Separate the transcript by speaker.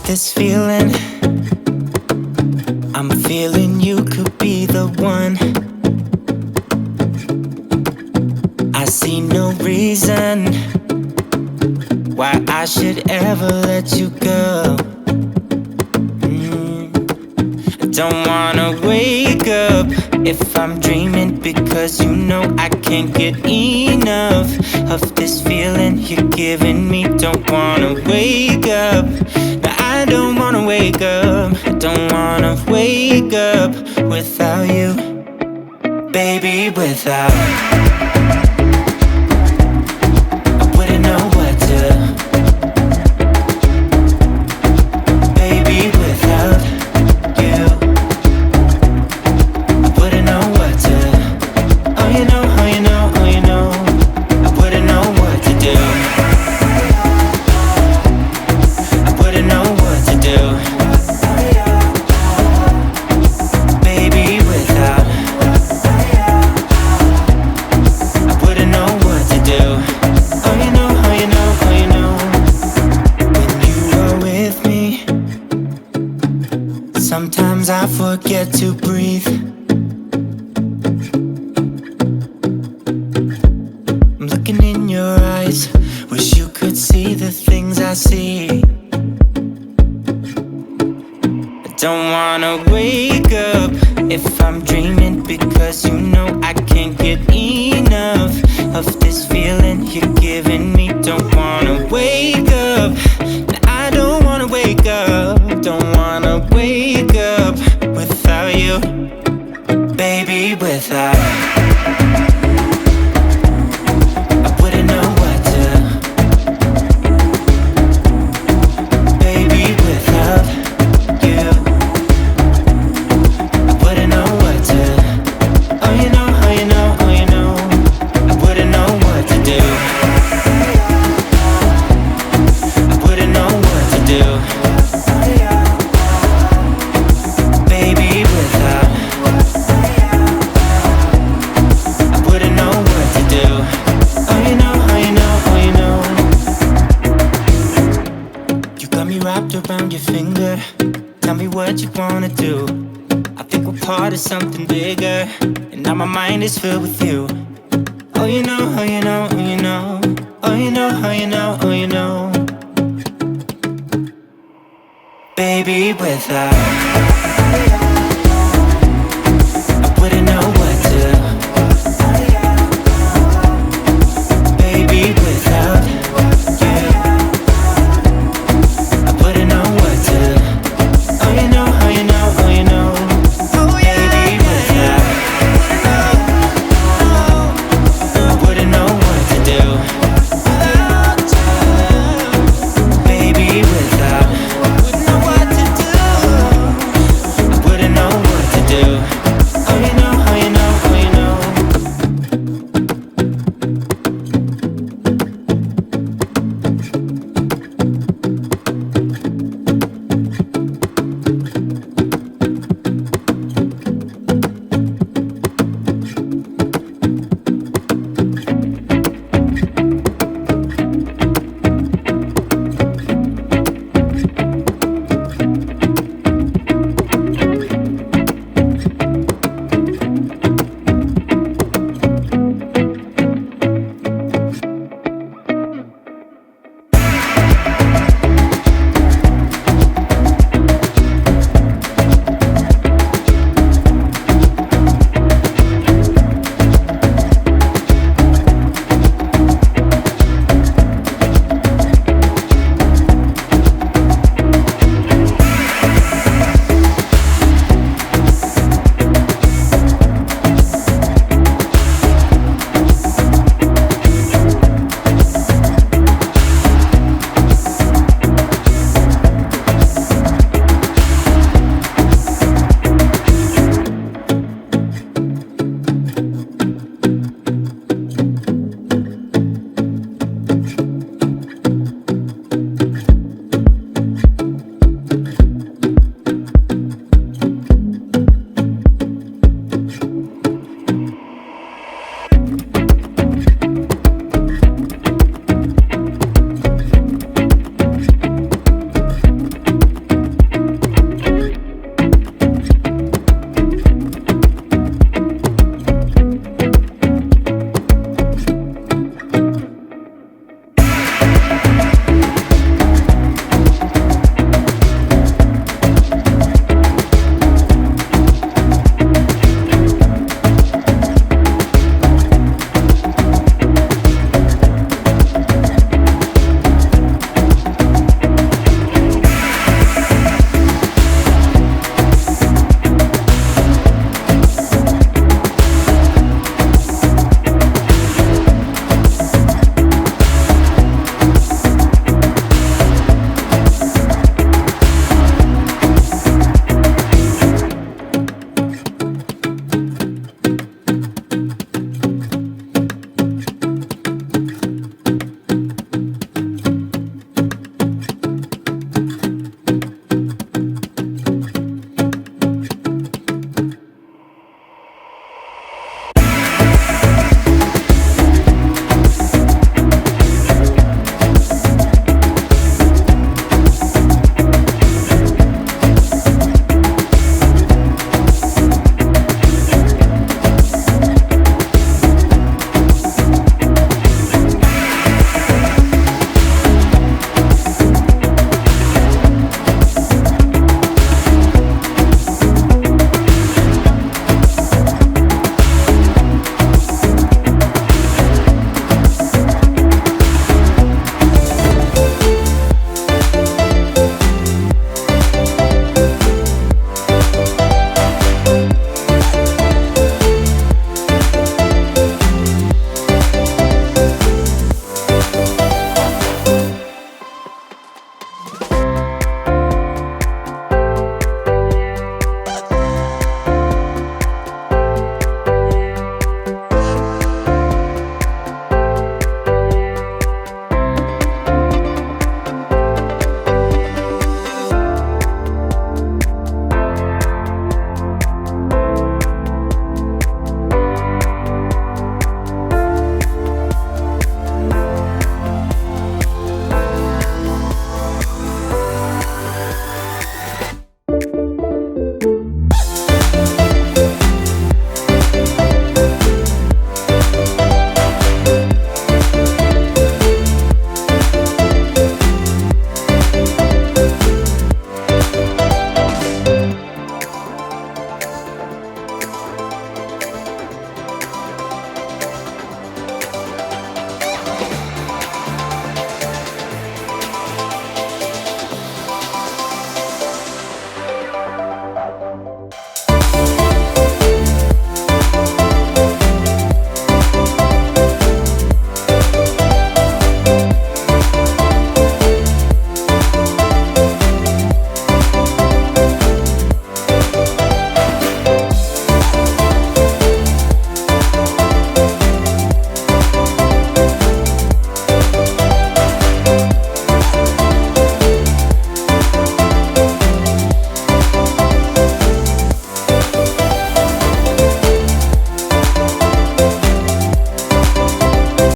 Speaker 1: This feeling, I'm feeling you could be the one. I see no reason why I should ever let you go. I don't wanna wake up if I'm dreaming, because you know I can't get enough of this feeling you're giving me. Don't wanna wake up. I don't wanna wake up, I don't wanna wake up without you, baby, without. I wouldn't know what to, baby, without you. I wouldn't know what to, oh you know, oh you know, oh you know. I wouldn't know what to do. I wouldn't know what to do. Baby, without. I wouldn't know what to do. Oh you know, oh you know, oh you know. When you are with me, sometimes I forget to breathe. I'm looking in your eyes, wish you could see the things I see. Don't wanna wake up if I'm dreaming, because you know I can't get enough of this feeling you're giving me. Don't wanna wake up, I don't wanna wake up. Don't wanna wake up without you, baby, without. I wouldn't know what to, baby, without you. Around your finger, tell me what you wanna do. I think we're part of something bigger, and now my mind is filled with you. Oh you know, oh you know, oh you know. Oh you know, oh you know, oh you know. Baby, without.